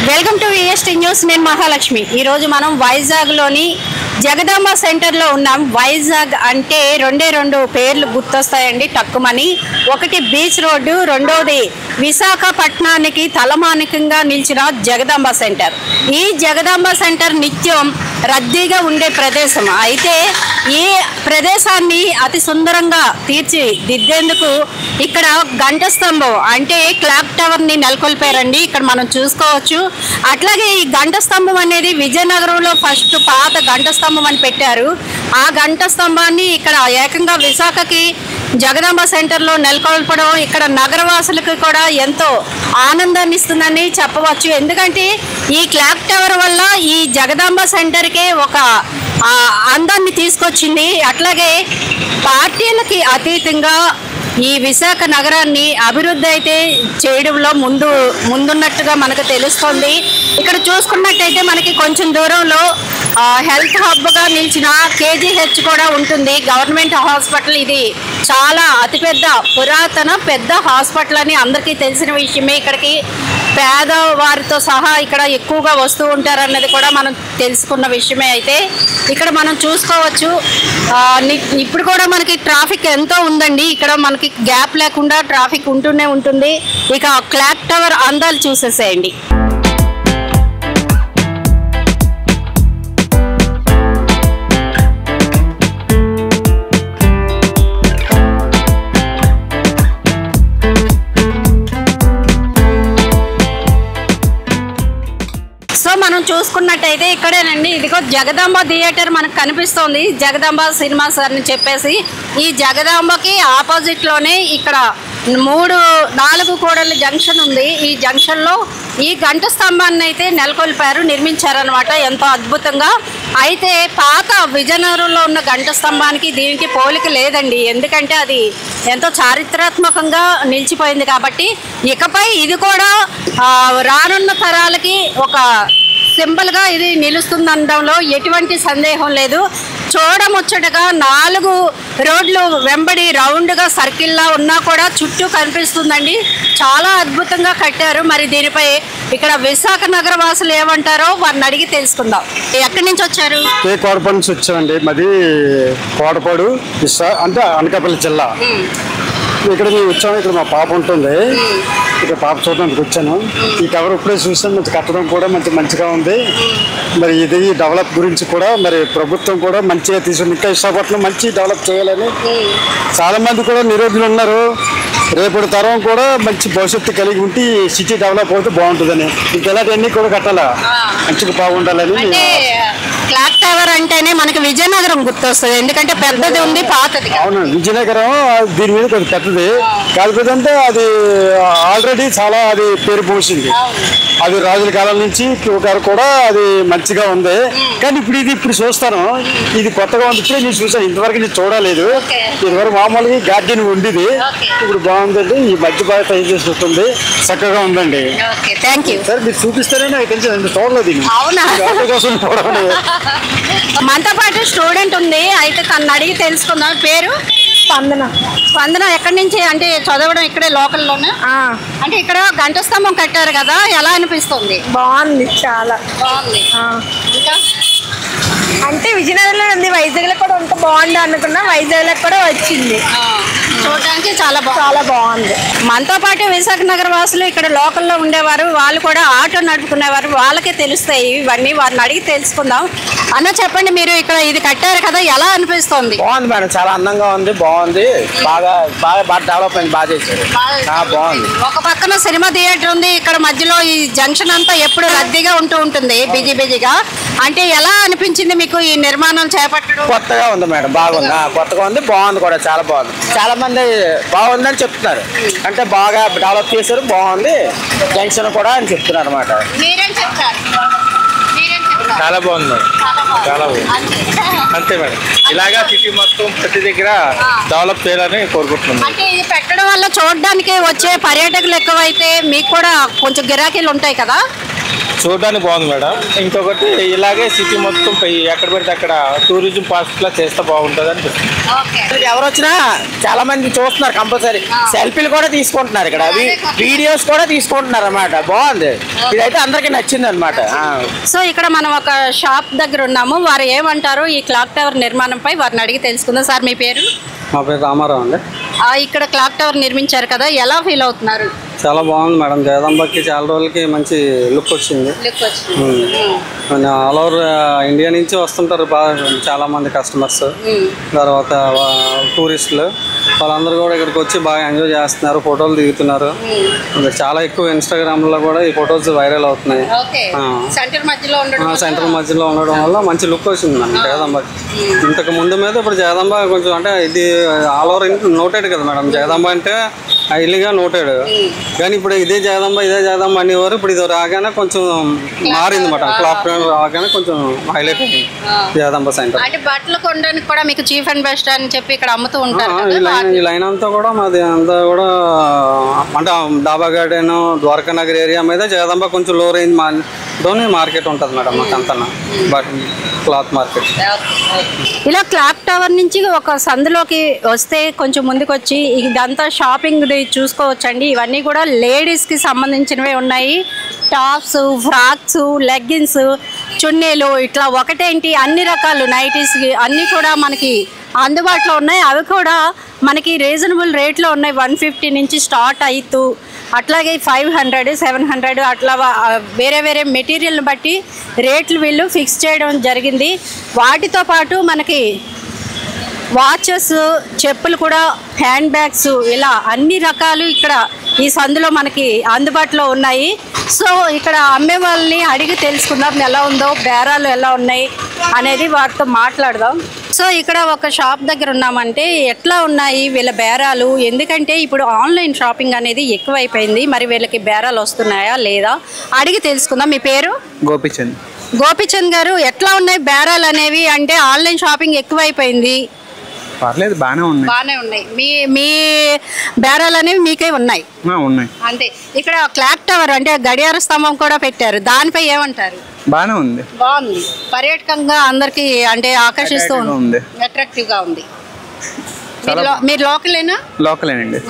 Welcome to VST news. నేను మహాలక్ష్మి. ఈరోజు మనం వైజాగ్లోని జగదాంబ సెంటర్లో ఉన్నాం. వైజాగ్ అంటే రెండు పేర్లు గుర్తొస్తాయండి టక్కుమని. ఒకటి బీచ్ రోడ్డు, రెండోది విశాఖపట్నానికి తలమానికంగా నిలిచిన జగదాంబ సెంటర్. ఈ జగదాంబ సెంటర్ నిత్యం రద్దీగా ఉండే ప్రదేశం. అయితే ఈ ప్రదేశాన్ని అతి సుందరంగా తీర్చిదిద్దేందుకు ఇక్కడ గంట స్తంభం అంటే క్లాక్ టవర్ని నెలకొల్పారండి. ఇక్కడ మనం చూసుకోవచ్చు. అట్లాగే ఈ గంట స్తంభం అనేది విజయనగరంలో ఫస్ట్ పాత గంట స్తంభం అని పెట్టారు. ఆ గంట స్తంభాన్ని ఇక్కడ ఏకంగా విశాఖకి జగదాంబ సెంటర్లో నెలకొల్పడం ఇక్కడ నగరవాసులకు కూడా ఎంతో ఆనందాన్ని ఇస్తుందని చెప్పవచ్చు. ఎందుకంటే ఈ క్లాక్ టవర్ వల్ల ఈ జగదాంబ సెంటర్కే ఒక అందాన్ని తీసుకొచ్చింది. అట్లాగే పార్టీలకి అతీతంగా ఈ విశాఖ నగరాన్ని అభివృద్ధి అయితే చేయడంలో ముందున్నట్టుగా మనకు తెలుస్తుంది. ఇక్కడ చూసుకున్నట్టయితే మనకి కొంచెం దూరంలో హెల్త్ హబ్గా నిలిచిన కేజీహెచ్ కూడా ఉంటుంది. గవర్నమెంట్ హాస్పిటల్ ఇది చాలా అతిపెద్ద పురాతన పెద్ద హాస్పిటల్ అని అందరికీ తెలిసిన విషయమే. ఇక్కడికి పేదవారితో సహా ఇక్కడ ఎక్కువగా వస్తూ ఉంటారన్నది కూడా మనం తెలుసుకున్న విషయమే. అయితే ఇక్కడ మనం చూసుకోవచ్చు ఇప్పుడు కూడా మనకి ట్రాఫిక్ ఎంతో ఉందండి. ఇక్కడ మనకి గ్యాప్ లేకుండా ట్రాఫిక్ ఉంటూనే ఉంటుంది. ఇక క్లాక్ టవర్ అందాలు చూసేసేయండి. మనం చూసుకున్నట్టయితే ఇక్కడేనండి, ఇదిగో జగదాంబ థియేటర్ మనకు కనిపిస్తోంది. జగదాంబ సినిమాస్ అని చెప్పేసి ఈ జగదాంబకి ఆపోజిట్లోనే ఇక్కడ 4 కూడళ్ళ జంక్షన్ ఉంది. ఈ జంక్షన్లో ఈ గంట స్తంభాన్ని అయితే నిర్మించారనమాట ఎంతో అద్భుతంగా. అయితే పాత విజయనగరంలో ఉన్న గంట స్తంభానికి దీనికి పోలిక లేదండి. ఎందుకంటే అది ఎంతో చారిత్రాత్మకంగా నిలిచిపోయింది కాబట్టి ఇకపై ఇది కూడా రానున్న తరాలకి ఒక సింబల్గా ఇది నిలుస్తుందనడంలో ఎటువంటి సందేహం లేదు. చూడముచ్చటగా 4 రోడ్లు వెంబడి రౌండ్గా సర్కిల్లా ఉన్నా కూడా చుట్టూ కనిపిస్తుందండి. చాలా అద్భుతంగా కట్టారు. మరి దీనిపై ఇక్కడ విశాఖ నగర వాసులు ఏమంటారో వారిని అడిగి తెలుసుకుందాం. ఎక్కడి నుంచి వచ్చారు? కోడపాడు నుంచి వచ్చామండి. మాది కోడపాడు అంటే అనకాపల్లి జిల్లా. ఇక్కడ మేము వచ్చాము. ఇక్కడ మా పాప ఉంటుంది. ఇక్కడ పాప చూడడానికి వచ్చాను. ఈ టవర్ ఇప్పుడే చూసాను. మంచి కట్టడం కూడా మంచిగా ఉంది. మరి ఇది డెవలప్ గురించి కూడా మరి ప్రభుత్వం కూడా మంచిగా తీసుకుని ఇంకా విశాఖపట్నం మంచి డెవలప్ చేయాలని చాలా మంది కూడా నిరోధులు ఉన్నారు. రేపటి తరం కూడా మంచి భవిష్యత్తు కలిగి ఉంటే సిటీ డెవలప్ అవుతే బాగుంటుందని ఇంకెలాంటివన్నీ కూడా కట్టాలా మంచిగా బాగుండాలని. క్లాక్ టవర్ అంటేనే మనకి విజయనగరం గుర్తొస్తుంది. ఎందుకంటే పెద్దది ఉంది, పాతది. అవును, విజయనగరం దీని మీద కొంచెం పెద్దది కాకపోతే అంటే అది ఆల్రెడీ చాలా అది పేరు పోసింది. అది రాజుల కాలం నుంచి గారు కూడా అది మంచిగా ఉంది. కానీ ఇప్పుడు చూస్తాను, ఇది కొత్తగా ఉంది. ఇప్పుడే నేను చూసాను. ఇంతవరకు నేను చూడలేదు. ఇదివరకు మామూలుగా గార్డెన్ ఉండేది. ఇప్పుడు బాగుందండి. ఈ మధ్య బాగా ట్రై చేస్తుంది. చక్కగా ఉందండి. సార్ మీరు చూపిస్తారని నాకు తెలిసి చూడలేదు. మనతో పాటు స్టూడెంట్ ఉంది. అయితే తను అడిగి తెలుసుకుందాం. పేరు స్పందన. ఎక్కడి నుంచి అంటే చదవడం ఇక్కడే లోకల్లోనే? అంటే ఇక్కడ గంట స్తంభం కట్టారు కదా, ఎలా అనిపిస్తుంది? బాగుంది, చాలా బాగుంది. ఇంకా అంటే విజయనగరంలో ఉంది, వైజాగ్లో కూడా ఉంటే బాగుంది అనుకున్నా. వైజాగ్లో కూడా వచ్చింది. చూడడానికి చాలా బాగుంది. మనతో పాటు విశాఖ నగర వాసులు ఇక్కడ లోకల్లో ఉండేవారు. వాళ్ళు కూడా ఆటో నడుపుకునేవారు. వాళ్ళకే తెలుస్తాయి ఇవన్నీ. వారిని అడిగి తెలుసుకుందాం. అన్న చెప్పండి, మీరు ఇక్కడ ఇది కట్టారు కదా, ఎలా అనిపిస్తుంది? బాగుంది మేడం, చాలా అందంగా ఉంది. బాగుంది, బాగా డెవలప్మెంట్ బాగా చేశారు. బాగుంది. ఒక పక్కన సినిమా థియేటర్ ఉంది. ఇక్కడ మధ్యలో ఈ జంక్షన్ అంతా ఎప్పుడు రద్దీగా ఉంటుంది, బిజీగా. అంటే ఎలా అనిపించింది మీకు ఈ నిర్మాణం చేపట్టడం? కొత్తగా ఉంది మేడం, బాగుంది. కొత్తగా ఉంది, బాగుంది కూడా, చాలా బాగుంది. చాలా మంది బాగుందని చెప్తున్నారు. అంటే బాగా డెవలప్ చేశారు, బాగుంది జంక్షన్ కూడా అని చెప్తున్నారు అన్నమాట. చాలా బాగుంది, చాలా బాగుంది. అంతే మేడం. ఇలాగా సిటీ మొత్తం ప్రతి దగ్గర డెవలప్ చేయాలని కోరుకుంటున్నాం. అంటే ఇది పెట్టడం వల్ల చూడడానికి వచ్చే పర్యాటకులు ఎక్కువైతే మీకు కూడా కొంచెం గిరాకీలు ఉంటాయి కదా? చూడడానికి బాగుంది మేడం. ఇంకొకటి ఇలాగే సిటీ మొత్తం ఎక్కడ పెడితే అక్కడ టూరిజం పార్క్ లా చేస్తే బాగుంటుంది అనిపిస్తుంది. ఎవరు వచ్చినా చాలా మంది చూస్తున్నారు, కంపల్సరీ సెల్ఫీలు కూడా తీసుకుంటున్నారు, ఇక్కడ వీడియోస్ కూడా తీసుకుంటున్నారు అన్నమాట. బాగుంది, ఇదైతే అందరికి నచ్చింది అనమాట. సో ఇక్కడ మనం ఒక షాప్ దగ్గర ఉన్నాము. వారు ఏమంటారు ఈ క్లాక్ టవర్ నిర్మాణంపై వారిని అడిగి తెలుసుకుందాం. సార్ మీ పేరు? మా పేరు రామారావు అండి. ఇక్కడ క్లాక్ టవర్ నిర్మించారు కదా, ఎలా ఫీల్ అవుతున్నారు? చాలా బాగుంది మేడం. జగదాంబకి చాలా రోజులకి మంచి లుక్ వచ్చింది. ఆల్ ఓవర్ ఇండియా నుంచి వస్తుంటారు బాగా చాలా మంది కస్టమర్స్, తర్వాత టూరిస్టులు, వాళ్ళందరూ కూడా ఇక్కడికి వచ్చి బాగా ఎంజాయ్ చేస్తున్నారు, ఫోటోలు దిగుతున్నారు. చాలా ఎక్కువ ఇన్స్టాగ్రామ్ లో కూడా ఈ ఫొటోస్ వైరల్ అవుతున్నాయి. సెంటర్ మధ్యలో ఉండడం వల్ల మంచి లుక్ వచ్చింది మేడం జగదాంబకి. ఇంతకు ముందు మీద ఇప్పుడు జగదాంబ కొంచెం అంటే ఇది ఆల్ ఓవర్ నోటెడ్ కదా మేడం. జగదాంబ అంటే హైలీగా నోటెడ్, కానీ ఇప్పుడు ఇదే జగదాంబ అనేవారు. ఇప్పుడు ఇది రాగానే కొంచెం మారింది మాట. క్లాక్ రాగానే కొంచెం హైలైట్ అయింది జగదాంబ సెంటర్. అంటే బట్టలు కొనడానికి కూడా మీకు చీఫ్ అండ్ బెస్ట్ అని చెప్పి ఇక్కడ అమ్ముతూ ఉంటారు. ఈ లైన్ అంతా కూడా మాది అంతా కూడా అంటే డాబా గార్డెన్, ద్వారకా నగర్ ఏరియా మీద జగదాంబ కొంచెం లో రేంజ్ మార్కెట్ ఉంటుంది మేడం. మాకు అంతా క్లాత్ మార్కెట్. ఇలా క్లాక్ టవర్ నుంచి ఒక సందులోకి వస్తే కొంచెం ముందుకు వచ్చి ఇదంతా షాపింగ్ చూసుకోవచ్చండి. ఇవన్నీ కూడా లేడీస్కి సంబంధించినవే ఉన్నాయి. టాప్స్, ఫ్రాక్స్, లెగ్గిన్స్, చున్నీలు, ఇట్లా ఒకటేంటి అన్ని రకాలు నైటీస్ అన్నీ కూడా మనకి అందుబాటులో ఉన్నాయి. అవి కూడా మనకి రీజనబుల్ రేట్లో ఉన్నాయి. 150 నుంచి స్టార్ట్ అవుతూ అట్లాగే 500, 700 అట్లా వేరే వేరే మెటీరియల్ని బట్టి రేట్లు వీళ్ళు ఫిక్స్ చేయడం జరిగింది. వాటితో పాటు మనకి వాచెస్, చెప్పులు కూడా, హ్యాండ్ బ్యాగ్స్, ఇలా అన్ని రకాలు ఇక్కడ ఈ సందులో మనకి అందుబాటులో ఉన్నాయి. సో ఇక్కడ అమ్మే వాళ్ళని అడిగి తెలుసుకుందాం ఎలా ఉందో, బేరాలు ఎలా ఉన్నాయి అనేది వారితో మాట్లాడదాం. సో ఇక్కడ ఒక షాప్ దగ్గర ఉన్నామంటే ఎట్లా ఉన్నాయి వీళ్ళ బేరాలు, ఎందుకంటే ఇప్పుడు ఆన్లైన్ షాపింగ్ అనేది ఎక్కువైపోయింది. మరి వీళ్ళకి బేరాలు వస్తున్నాయా లేదా అడిగి తెలుసుకుందాం. మీ పేరు? గోపిచంద్ గారు, ఎట్లా ఉన్నాయి బేరాలు అనేవి? అంటే ఆన్లైన్ షాపింగ్ ఎక్కువైపోయింది. పర్లేదు, బాగానే ఉన్నాయి. మీ బేరాలు అనేవి మీకే ఉన్నాయి? అంతే. ఇక్కడ క్లాక్ టవర్ అంటే గడియార స్తంభం కూడా పెట్టారు, దానిపై ఏమంటారు? బాగుంది, పర్యాటకంగా అందరికి అంటే ఆకర్షిస్తూ ఉంది, అట్రాక్టివ్ గా ఉంది. మీరు లోకలేనా? లోకలేనండి.